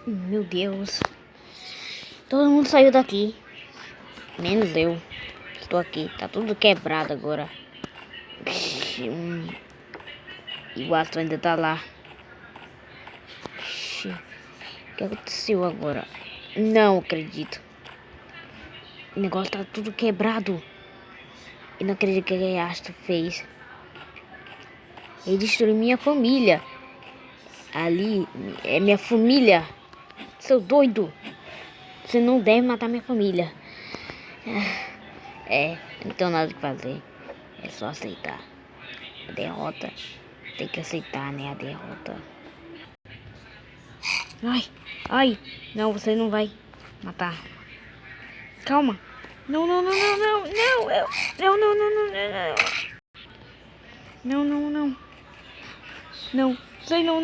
Meu Deus. Todo mundo saiu daqui. Menos eu. Estou aqui. Tá tudo quebrado agora. E o Astro ainda tá lá. O que aconteceu agora? Não acredito. O negócio tá tudo quebrado. Eu não acredito que o Astro fez. Ele destruiu minha família. Ali é minha família. Seu doido. Você não deve matar minha família. Não tenho nada que fazer. É só aceitar. A derrota. Tem que aceitar, né? A derrota. Ai. Não, você não vai matar. Calma. Não. Não. Não. Sei não.